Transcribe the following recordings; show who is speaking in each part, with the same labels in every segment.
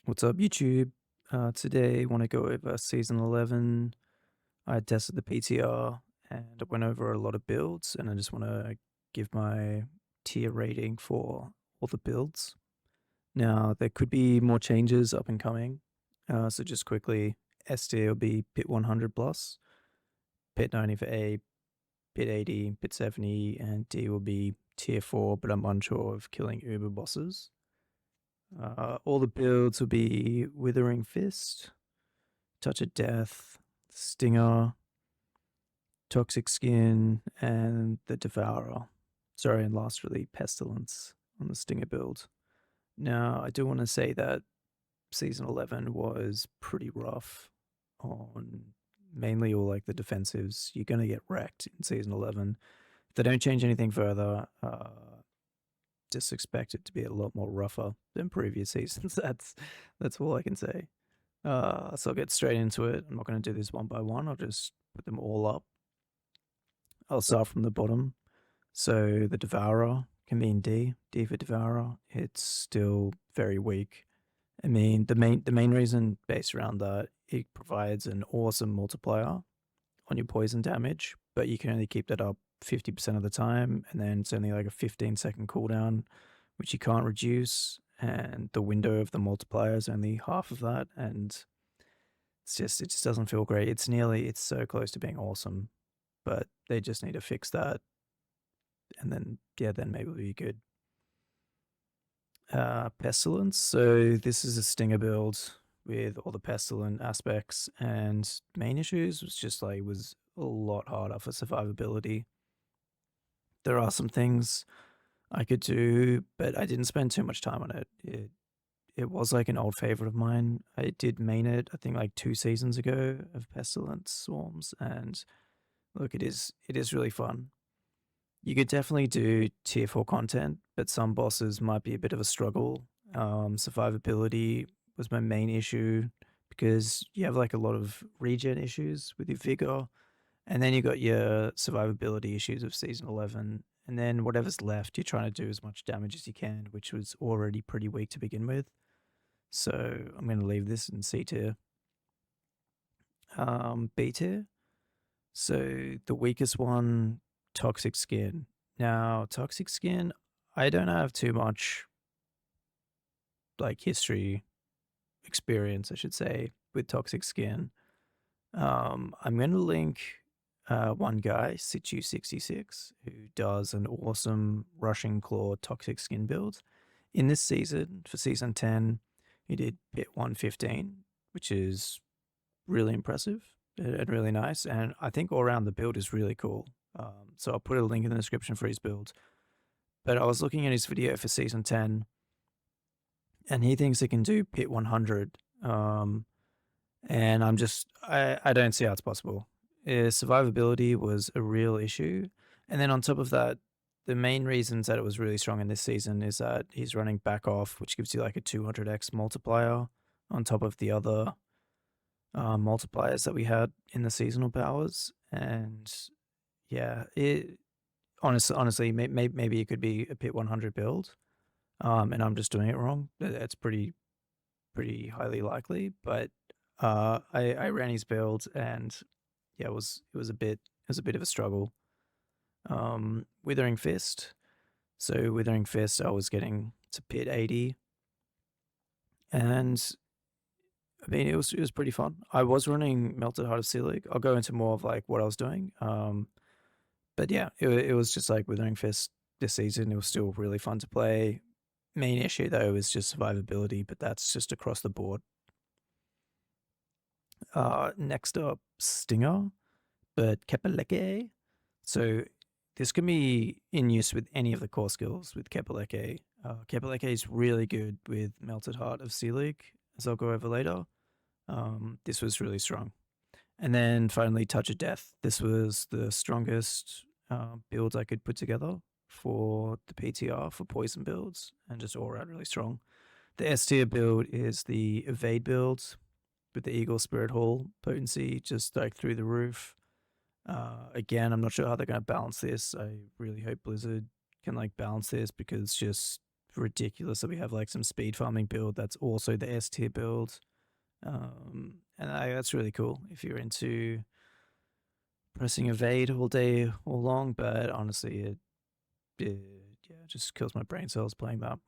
Speaker 1: What's up, YouTube? Today, I want to go over Season 11. I tested the PTR and I went over a lot of builds, and I just want to give my tier rating for all the builds. Now, there could be more changes up and coming. So just quickly, S tier will be Pit 100 plus, Pit 90 for A, Pit 80, Pit 70, and D will be Tier 4, but I'm unsure of killing Uber bosses. All the builds will be Withering Fist, Touch of Death, Stinger, Toxic Skin, and the Devourer. Sorry, and lastly, Pestilence on the Stinger build. Now, I do want to say that Season 11 was pretty rough on mainly all like the defensives. You're going to get wrecked in Season 11. If they don't change anything further, just expect it to be a lot more rougher than previous seasons. That's all I can say. So I'll get straight into it. I'm not going to do this one by one. I'll just put them all up. I'll start from the bottom. So the Devourer can be in D. D for Devourer. It's still very weak. I mean, the main reason based around that, it provides an awesome multiplier on your poison damage, but you can only keep that up 50% of the time, and then it's only like a 15-second cooldown, which you can't reduce, and the window of the multiplier is only half of that, and it just doesn't feel great. It's so close to being awesome, but they just need to fix that, and then then maybe it'll be good. Pestilence. So this is a Stinger build with all the pestilent aspects, and main issues was just like was a lot harder for survivability. There are some things I could do, but I didn't spend too much time on it. It was like an old favorite of mine. I did main it, I think like 2 seasons ago, of Pestilence Swarms, and look, it is really fun. You could definitely do tier 4 content, but some bosses might be a bit of a struggle. Survivability was my main issue because you have like a lot of regen issues with your vigor, and then you got your survivability issues of Season 11, and then whatever's left, you're trying to do as much damage as you can, which was already pretty weak to begin with. So I'm going to leave this in C tier. B tier. So the weakest one, Toxic Skin. Now, Toxic Skin, I don't have too much like history experience, I should say, with Toxic Skin. I'm going to link one guy, Situ66, who does an awesome Rushing Claw Toxic Skin build. In this season, for Season 10, he did Pit 115, which is really impressive and really nice. And I think all around the build is really cool. So I'll put a link in the description for his build. But I was looking at his video for Season 10, and he thinks it can do Pit 100. And I don't see how it's possible. Survivability was a real issue. And then on top of that, the main reasons that it was really strong in this season is that he's running back off, which gives you like a 200x multiplier on top of the other multipliers that we had in the seasonal powers. And yeah, honestly, maybe it could be a Pit 100 build, and I'm just doing it wrong. That's pretty highly likely. But I ran his build, and yeah, it was a bit of a struggle. Withering Fist. So Withering Fist, I was getting to Pit 80, and I mean, it was pretty fun. I was running Melted Heart of Selig. I'll go into more of like what I was doing. But yeah, it was just like Withering Fist this season. It was still really fun to play. Main issue though is just survivability, but that's just across the board. Next up, Stinger, but Kepeleke. So this can be in use with any of the core skills with Kepeleke. Kepeleke is really good with Melted Heart of Selig, as I'll go over later. This was really strong. And then finally, Touch of Death. This was the strongest build I could put together for the PTR for poison builds, and just all around really strong. The S tier build is the Evade build with the Eagle Spirit Hall potency just like through the roof. Again, I'm not sure how they're going to balance this. I really hope Blizzard can like balance this, because just ridiculous that we have like some speed farming build that's also the S tier build. That's really cool if you're into pressing evade all day all long, but honestly, it just kills my brain cells playing that.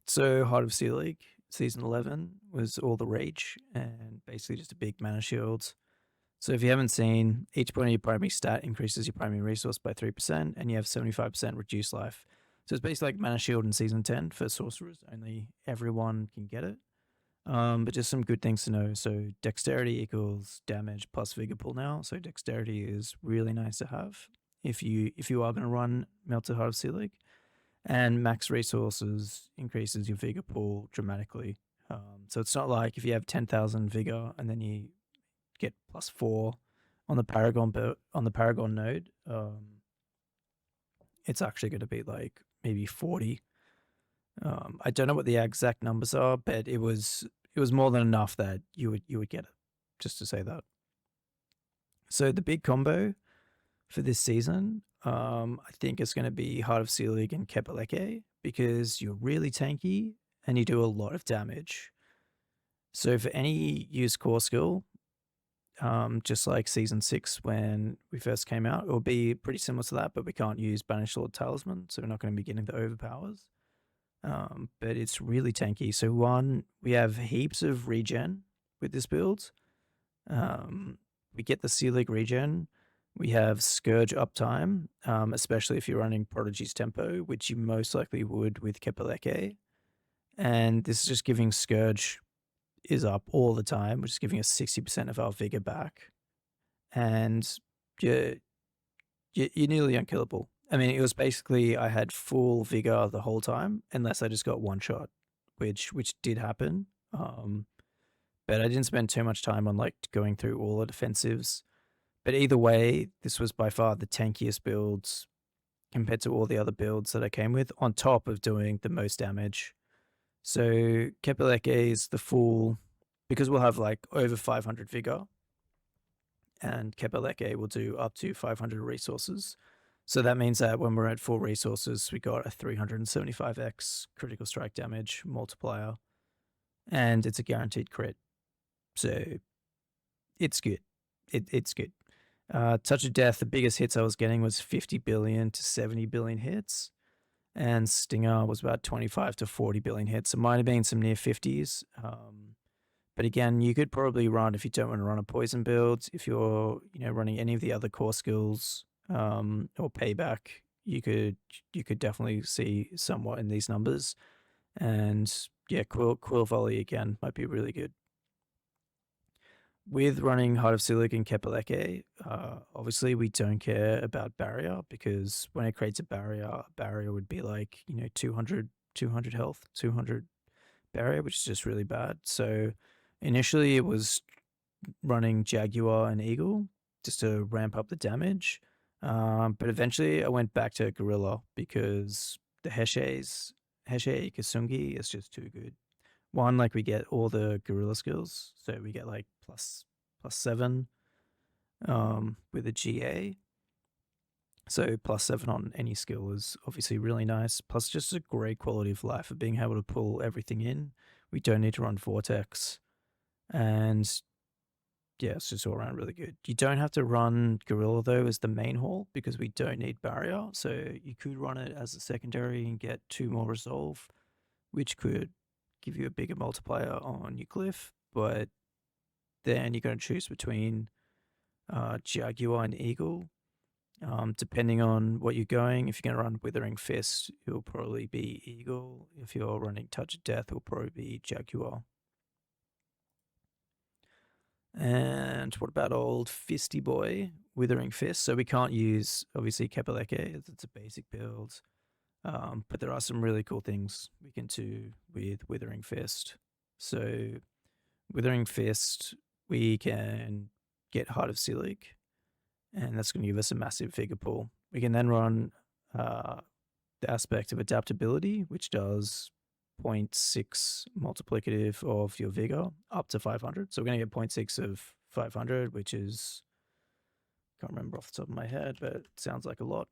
Speaker 1: So Heart of Selig Season 11 was all the rage and basically just a big mana shield. So if you haven't seen, each point of your primary stat increases your primary resource by 3%, and you have 75% reduced life. So it's basically like Mana Shield in Season 10 for sorcerers. Only everyone can get it. But just some good things to know. So dexterity equals damage plus vigor pool now. So dexterity is really nice to have if you are going to run Melted Heart of Selig. And max resources increases your vigor pool dramatically. So it's not like if you have 10,000 vigor and then you get +4 on the Paragon node. It's actually going to be like maybe 40. I don't know what the exact numbers are, but it was more than enough that you would get it. Just to say that. So the big combo for this season, I think it's going to be Heart of Selig and Kepeleke because you're really tanky and you do a lot of damage. So for any use core skill, just like Season 6 when we first came out, it will be pretty similar to that, but we can't use Banished Lord Talisman, so we're not going to be getting the overpowers. But it's really tanky. So one, we have heaps of regen with this build. We get the Selig regen. We have Scourge uptime, especially if you're running Prodigy's Tempo, which you most likely would with Kepeleke. And this is just giving Scourge is up all the time, which is giving us 60% of our vigor back. And you're nearly unkillable. I mean, it was basically I had full vigor the whole time, unless I just got one shot, which did happen. But I didn't spend too much time on like going through all the defensives. But either way, this was by far the tankiest builds compared to all the other builds that I came with, on top of doing the most damage. So Kepeleke is the full, because we'll have like over 500 vigor, and Kepeleke will do up to 500 resources. So that means that when we're at full resources, we got a 375x critical strike damage multiplier, and it's a guaranteed crit. So it's good. It's good. Touch of Death, the biggest hits I was getting was 50 billion to 70 billion hits. And Stinger was about 25 to 40 billion hits. It might have been some near 50s. But again, you could probably run, if you don't want to run a poison build, if you're running any of the other core skills or payback, you could definitely see somewhat in these numbers. And yeah, Quill Volley again might be really good. With running Heart of Selig and Kepeleke, obviously we don't care about barrier, because when it creates a barrier would be like 200 health, 200 barrier, which is just really bad. So initially it was running Jaguar and Eagle just to ramp up the damage, but eventually I went back to Gorilla because the Heshe Kasungi is just too good. One, like we get all the Gorilla skills, so we get like +7 with a GA. So +7 on any skill is obviously really nice. Plus just a great quality of life of being able to pull everything in. We don't need to run Vortex. And yeah, it's just all around really good. You don't have to run Gorilla though as the main haul because we don't need Barrier. So you could run it as a secondary and get 2 more Resolve, which could give you a bigger multiplier on your Glyph. But then you're going to choose between Jaguar and Eagle. Depending on what you're going, if you're going to run Withering Fist, it'll probably be Eagle. If you're running Touch of Death, it'll probably be Jaguar. And what about old Fisty Boy, Withering Fist? So we can't use, obviously, Kepeleke. It's a basic build. But there are some really cool things we can do with Withering Fist. So Withering Fist, we can get Heart of Selig, and that's going to give us a massive figure pool. We can then run the aspect of adaptability, which does 0.6 multiplicative of your vigor up to 500. So we're going to get 0.6 of 500, which is, can't remember off the top of my head, but it sounds like a lot.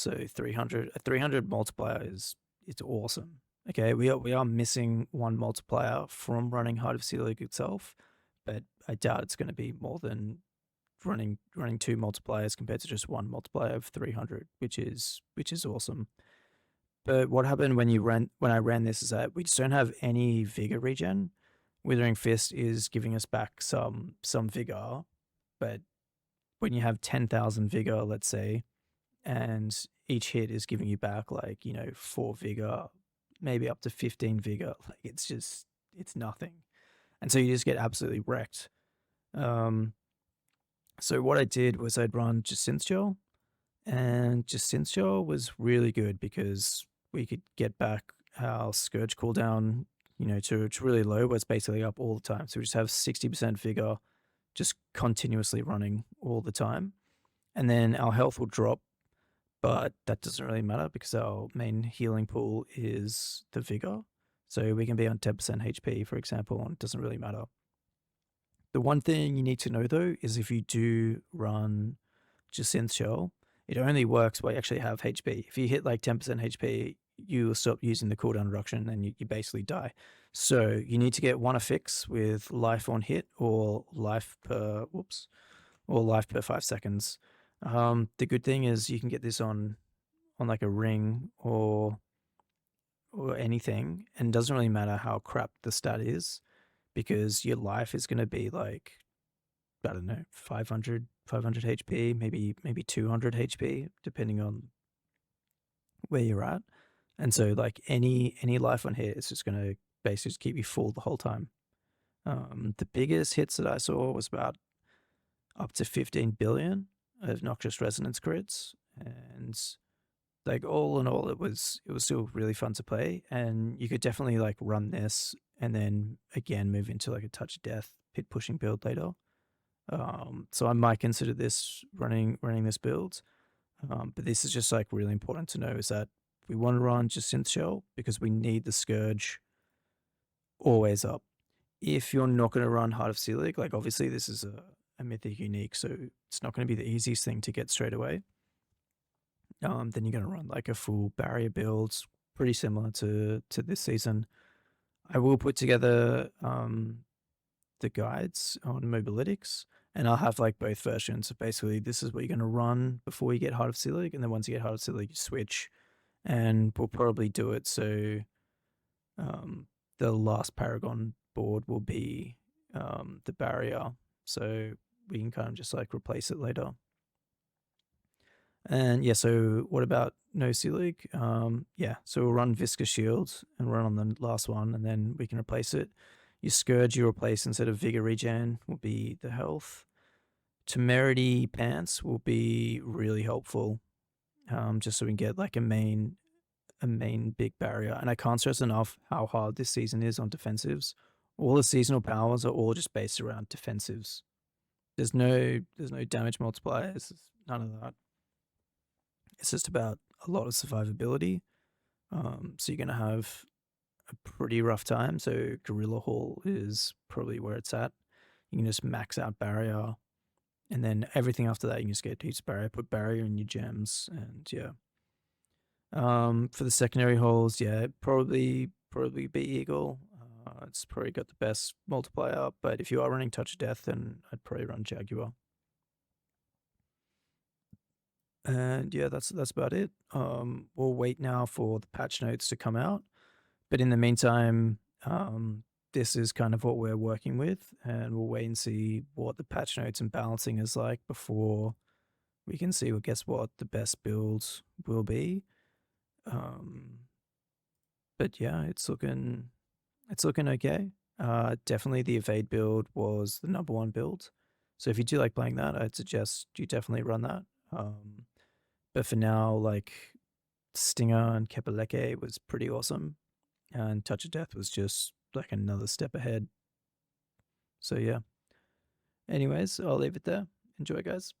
Speaker 1: So 300, a 300 multiplier is it's awesome. Okay, we are missing one multiplier from running Heart of Selig itself, but I doubt it's going to be more than running two multipliers compared to just one multiplier of 300, which is awesome. But what happened when I ran this is that we just don't have any vigor regen. Withering Fist is giving us back some vigor, but when you have 10,000 vigor, let's say, and each hit is giving you back like 4 vigor, maybe up to 15 vigor, like it's nothing, and so you just get absolutely wrecked. So what I did was I'd run Jacinth Gel, and Jacinth Gel was really good because we could get back our Scourge cooldown, to really low, where it's basically up all the time. So we just have 60% vigor, just continuously running all the time. And then our health will drop, but that doesn't really matter because our main healing pool is the vigor. So we can be on 10% HP, for example, and it doesn't really matter. The one thing you need to know though is if you do run Jacinth Shell, it only works while you actually have HP. If you hit like 10% HP, you will stop using the cooldown reduction and you basically die. So you need to get one affix with life on hit or life per 5 seconds. The good thing is you can get this on like a ring or anything, and it doesn't really matter how crap the stat is because your life is going to be like, I don't know, 500 HP, maybe 200 HP, depending on where you're at. And so like any life on hit is just going to basically just keep you full the whole time. The biggest hits that I saw was about up to 15 billion of Noxious Resonance crits, and like all in all, it was still really fun to play, and you could definitely like run this and then again move into like a touch of death pit pushing build later. So I might consider this running this build, but this is just like really important to know is that we want to run Jacinth Shell because we need the Scourge always up. If you're not going to run Heart of Selig, like obviously this is a mythic unique, so it's not going to be the easiest thing to get straight away. Then you're going to run like a full barrier build, pretty similar to this season. I will put together the guides on Mobilytics, and I'll have like both versions. So basically, this is what you're going to run before you get Heart of Selig, and then once you get Heart of Selig, you switch, and we'll probably do it so the last Paragon board will be the barrier, so we can kind of just like replace it later. And yeah, so what about no Selig? Yeah, so we'll run Viscous Shield and run on the last one, and then we can replace it. Your Scourge you replace instead of Vigor Regen will be the health. Temerity Pants will be really helpful, just so we can get like a main big barrier. And I can't stress enough how hard this season is on defensives. All the seasonal powers are all just based around defensives. There's no damage multipliers, none of that. It's just about a lot of survivability. So you're going to have a pretty rough time. So Gorilla Hall is probably where it's at. You can just max out barrier, and then everything after that you can just get heaps barrier, put barrier in your gems, and yeah. For the secondary holes, yeah, probably be Eagle. It's probably got the best multiplier, but if you are running Touch of Death, then I'd probably run Jaguar. And yeah, that's about it. We'll wait now for the patch notes to come out, but in the meantime, this is kind of what we're working with, and we'll wait and see what the patch notes and balancing is like before we can see, well, guess what the best builds will be. But yeah, it's looking okay. Definitely the evade build was the number one build. So if you do like playing that, I'd suggest you definitely run that. But for now, like Stinger and Kepaleke was pretty awesome, and Touch of Death was just like another step ahead. So yeah. Anyways, I'll leave it there. Enjoy, guys.